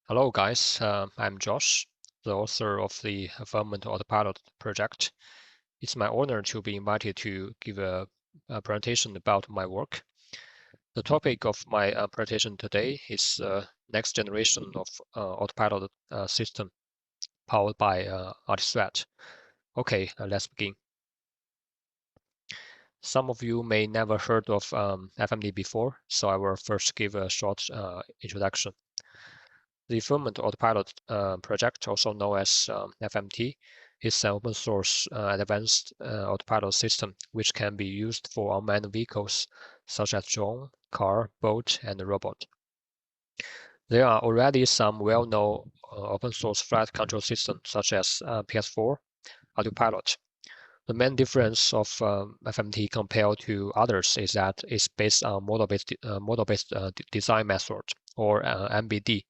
Hello guys, I'm Josh, the author of the Firmament Autopilot project. It's my honor to be invited to give a presentation about my work. The topic of my presentation today is next generation of autopilot system powered by Autopilot. Okay, let's begin. Some of you may never heard of FMD before, so I will first give a short introduction. The Firmament Autopilot project, also known as FMT, is an open source advanced autopilot system which can be used for unmanned vehicles such as drone, car, boat, and robot. There are already some well-known open source flight control systems such as PS4, Autopilot. The main difference of FMT compared to others is that it's based on model-based design method, or MBD.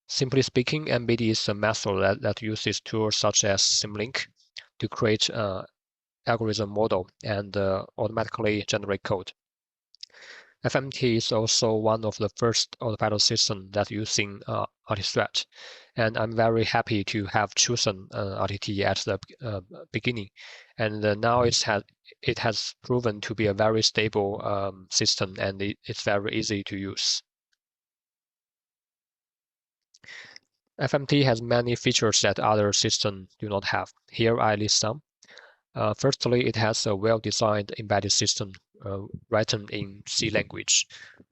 Simply speaking, MBD is a method that uses tools such as Symlink to create algorithm model and automatically generate code. FMT is also one of the first autopilot systems that using RT-Thread, and I'm very happy to have chosen RTT at the beginning. And now it has proven to be a very stable system, and it's very easy to use. FMT has many features that other systems do not have. Here I list some. Firstly, it has a well-designed embedded system written in C language,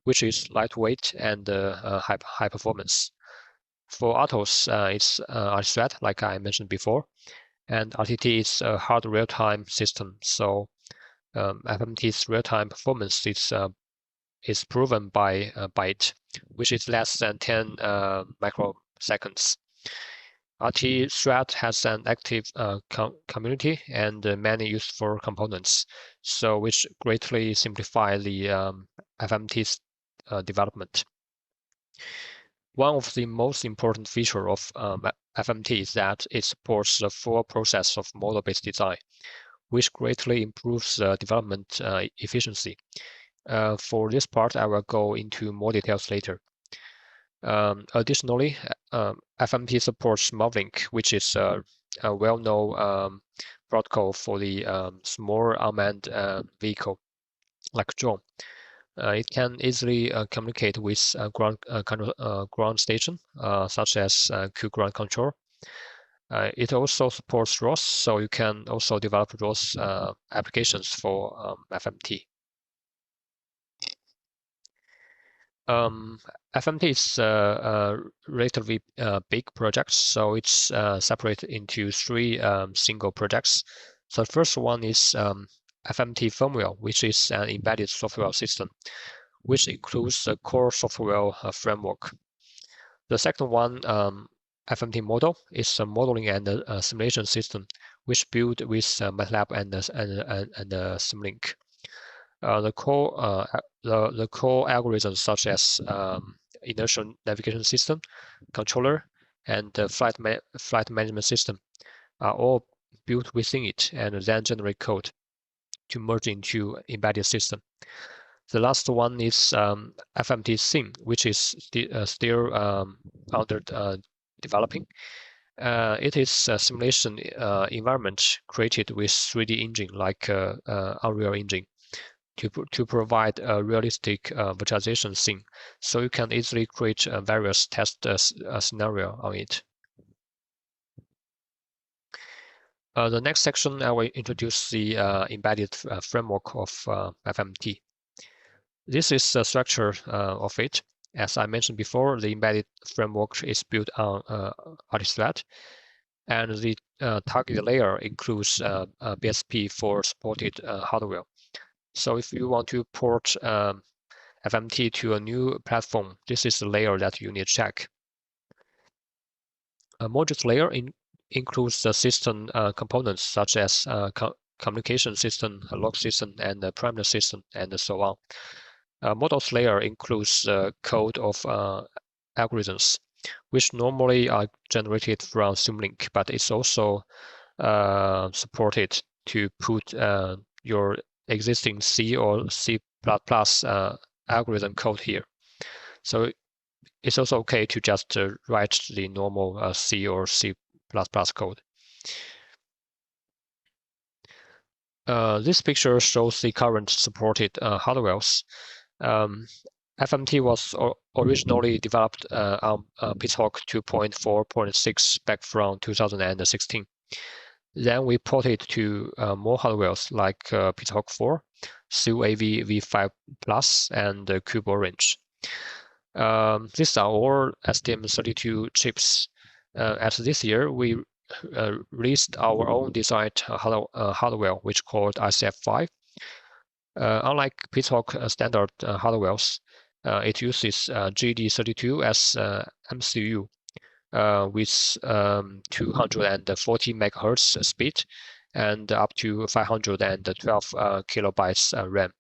which is lightweight and high performance. For autos, it's RTThread, like I mentioned before, and RTT is a hard real-time system. So FMT's real-time performance is proven by it, which is less than 10 microseconds. RT-Thread has an active community and many useful components, so which greatly simplify the FMT's development. One of the most important features of FMT is that it supports the full process of model-based design, which greatly improves development efficiency. For this part, I will go into more details later. Additionally, FMT supports Mavlink, which is a well-known protocol for the small unmanned vehicle like drone. It can easily communicate with ground station, such as ground control. It also supports ROS, so you can also develop ROS applications for FMT. FMT is a relatively big project, so it's separated into three single projects. So the first one is FMT firmware, which is an embedded software system, which includes the core software framework. The second one, FMT model, is a modeling and a simulation system, which built with MATLAB and Symlink. The core algorithms such as inertial navigation system, controller, and the flight management system are all built within it and then generate code to merge into embedded system. The last one is FMT Sim, which is still under developing. It is a simulation environment created with 3D engine like Unreal Engine to provide a realistic virtualization scene, so you can easily create various test scenario on it. The next section, I will introduce the embedded framework of FMT. This is the structure of it. As I mentioned before, the embedded framework is built on RTThread, and the target layer includes BSP for supported hardware. So if you want to port FMT to a new platform, this is the layer that you need to check. A modules layer includes the system components such as communication system, log system, and the parameter system, and so on. Models layer includes the code of algorithms, which normally are generated from Symlink, but it's also supported to put your existing C or C++ algorithm code here. So it's also okay to just write the normal C or C++ code. This picture shows the current supported hardwares. FMT was originally developed on Pithawk 2.4.6 back from 2016. Then we ported to more hardwares like Pithawk 4, SUAV V5 Plus, and Cube Orange. These are all STM32 chips. As this year, we released our own designed hardware, which called ICF5. Unlike Pithawk standard hardwares, it uses GD32 as MCU with 240 megahertz speed and up to 512 kilobytes RAM.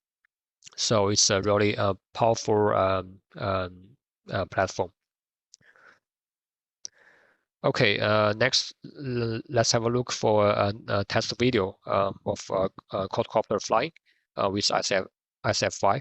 So it's a really powerful platform. Okay, next let's have a look for a test video of quadcopter flying with ICF5.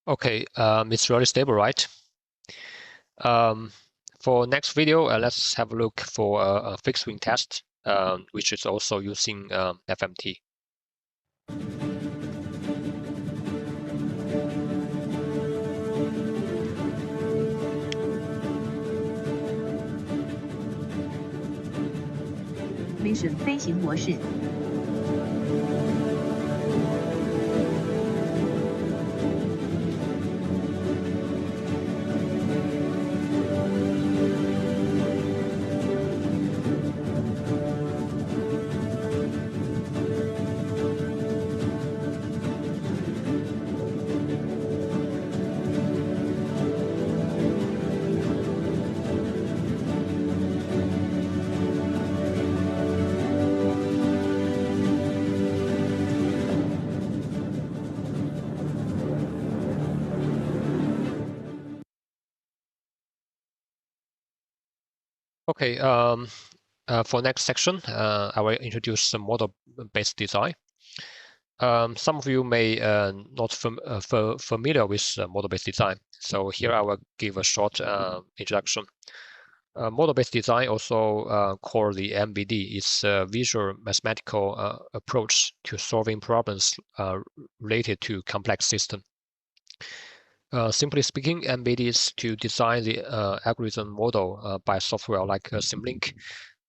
Okay, it's really stable, right? For next video, let's have a look for a fixed wing test, which is also using FMT. Mission 飞行模式。Okay, for next section, I will introduce some model-based design. Some of you may not familiar with model-based design, so here I will give a short introduction. Model-based design, also called the MBD, is a visual mathematical approach to solving problems related to complex systems. Simply speaking, MBD is to design the algorithm model by software like Simulink,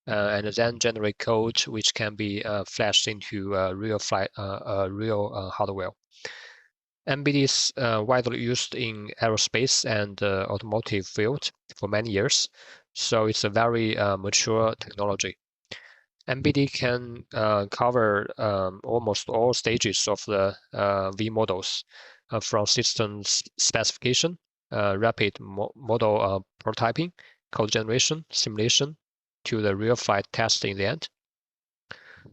and then generate code which can be flashed into real hardware. MBD is widely used in aerospace and automotive field for many years, so it's a very mature technology. MBD can cover almost all stages of the V models, from system specification, rapid model prototyping, code generation, simulation, to the real flight test in the end.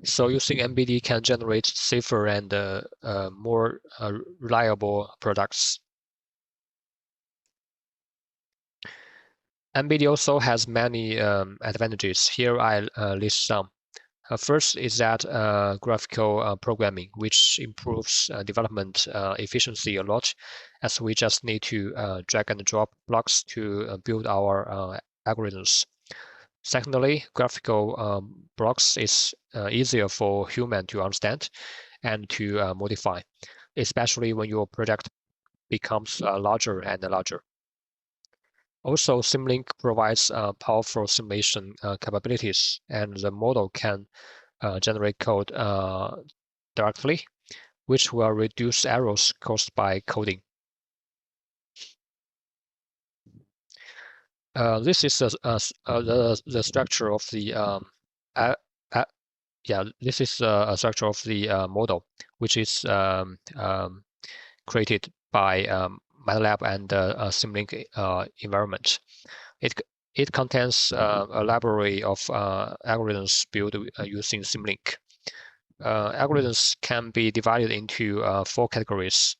So using MBD can generate safer and more reliable products. MBD also has many advantages. Here I list some. First is that graphical programming, which improves development efficiency a lot, as we just need to drag and drop blocks to build our algorithms. Secondly, graphical blocks is easier for human to understand and to modify, especially when your project becomes larger and larger. Also, Simulink provides powerful simulation capabilities, and the model can generate code directly, which will reduce errors caused by coding. This is the structure of the this is a structure of the model, which is created by MATLAB and Simulink environment. It contains a library of algorithms built using Simulink. Algorithms can be divided into 4 categories,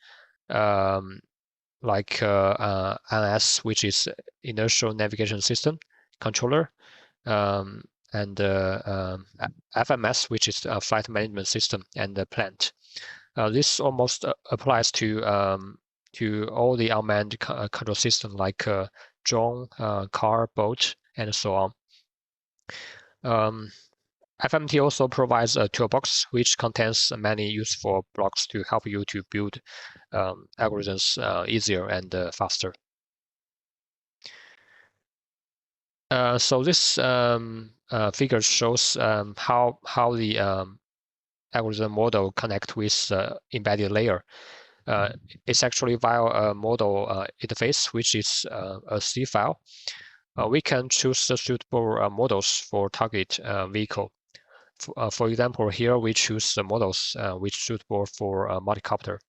like INS, which is inertial navigation system, controller, and FMS, which is a flight management system, and the plant. This almost applies to all the unmanned control system like drone, car, boat, and so on. FMT also provides a toolbox which contains many useful blocks to help you to build algorithms easier and faster. So this figure shows how the algorithm model connect with embedded layer. It's actually via a model interface, which is a C file. We can choose the suitable models for target vehicle. For example, here we choose the models which suitable for a multicopter.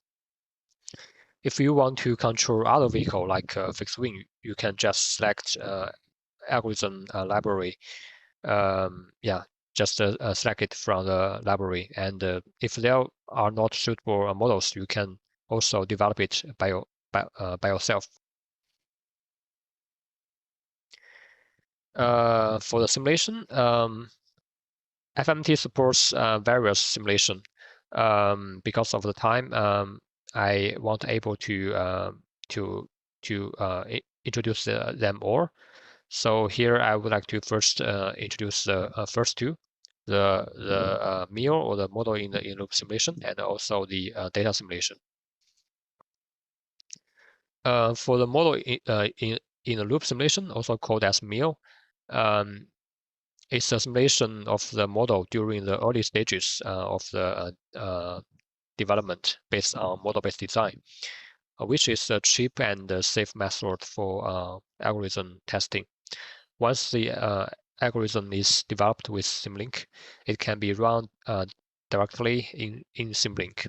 If you want to control other vehicle like fixed wing, you can just select algorithm library. Just select it from the library. And if there are not suitable models, you can also develop it by yourself. For the simulation, FMT supports various simulation. Because of the time, I won't able to introduce them all. So here I would like to first introduce the first two, the MIL, or the model in the in-loop simulation, and also the data simulation. For the model in a loop simulation, also called as MIL, it's a simulation of the model during the early stages of the development based on model-based design, which is a cheap and safe method for algorithm testing. Once the algorithm is developed with Simulink, it can be run directly in Simulink.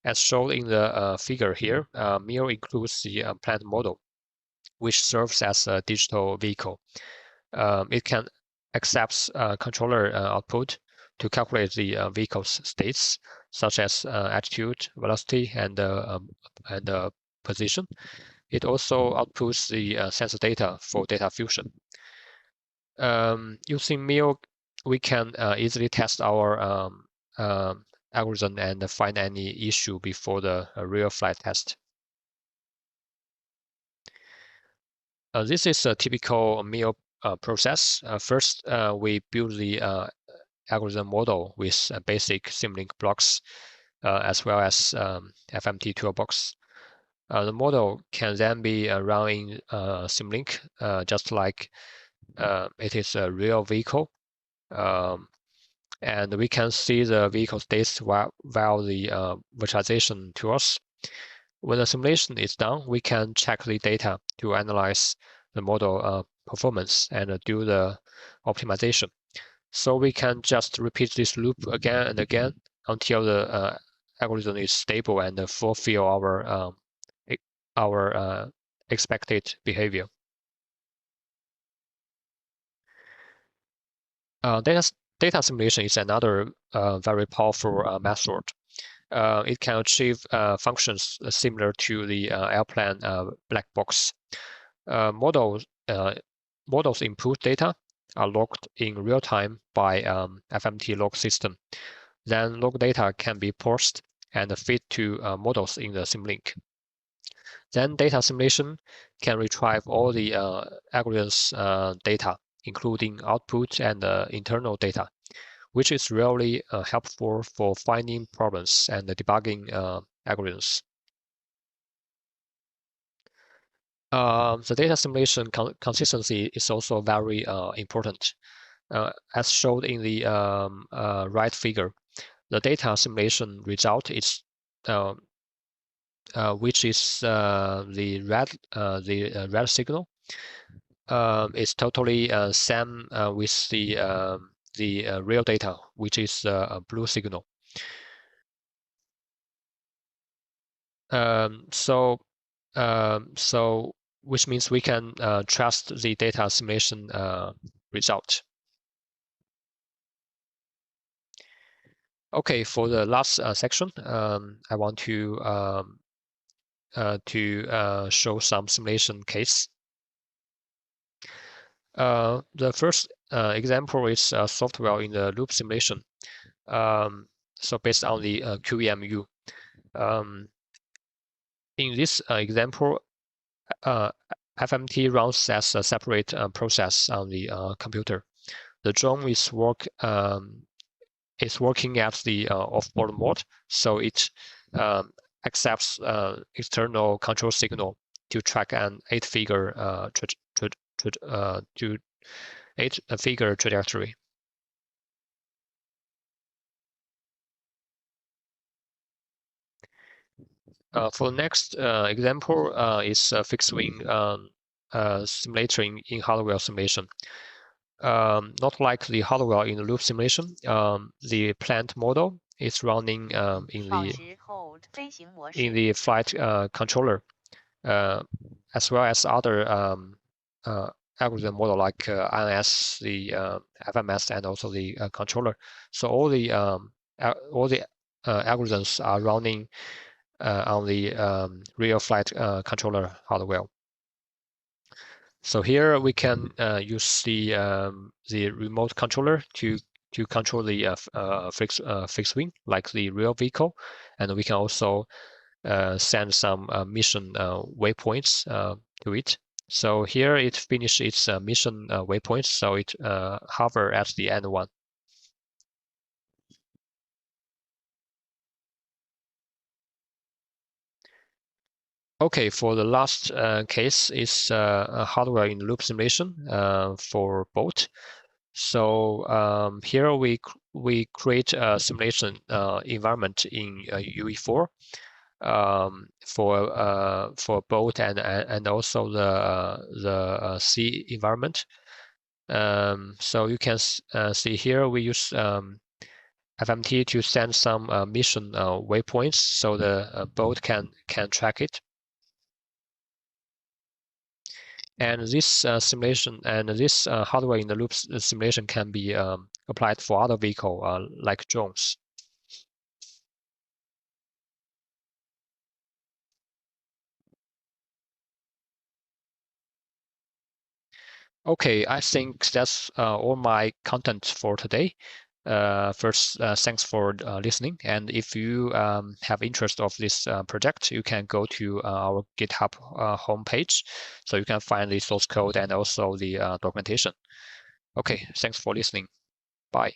As shown in the figure here, MIL includes the plant model, which serves as a digital vehicle. It can accept controller output to calculate the vehicle's states, such as attitude, velocity, and position. It also outputs the sensor data for data fusion. Using MIL, we can easily test our algorithm and find any issue before the real flight test. This is a typical MIL process. First, we build the algorithm model with basic Simulink blocks, as well as FMT toolbox. The model can then be run in Simulink, just like it is a real vehicle. And we can see the vehicle states while the virtualization tools. When the simulation is done, we can check the data to analyze the model performance and do the optimization. So we can just repeat this loop again and again until the algorithm is stable and fulfill our expected behavior. Data simulation is another very powerful method. It can achieve functions similar to the airplane black box. Models input data are logged in real time by FMT log system. Then log data can be parsed and fed to models in the Simulink. Then data simulation can retrieve all the algorithms data, including output and internal data, which is really helpful for finding problems and debugging algorithms. The data simulation consistency is also very important. As shown in the right figure, the data simulation result is which is the red signal. is totally same with the real data, which is a blue signal. So which means we can trust the data simulation result. Okay, for the last section, I want to show some simulation case. The first example is software in the loop simulation. So based on the QEMU. In this example, FMT runs as a separate process on the computer. The drone is working at the off-board mode, so it accepts external control signal to track an eight-figure trajectory. For the next example is fixed wing simulating in hardware simulation. Not like the hardware in the loop simulation, the plant model is running in the flight controller, as well as other algorithm model like INS, the FMS, and also the controller. So all the algorithms are running on the real flight controller hardware. So here we can use the remote controller to control the fixed wing like the real vehicle, and we can also send some mission waypoints to it. So here it finished its mission waypoints, so it hover at the end one. Okay, for the last case is a hardware in loop simulation for boat. So here we create a simulation environment in UE4 for boat and also the sea environment. So you can see here we use FMT to send some mission waypoints so the boat can track it. And this simulation and this hardware in the loop simulation can be applied for other vehicle like drones. Okay, I think that's all my content for today. First, thanks for listening. And if you have interest of this project, you can go to our GitHub homepage, so you can find the source code and also the documentation. Okay, thanks for listening. Bye.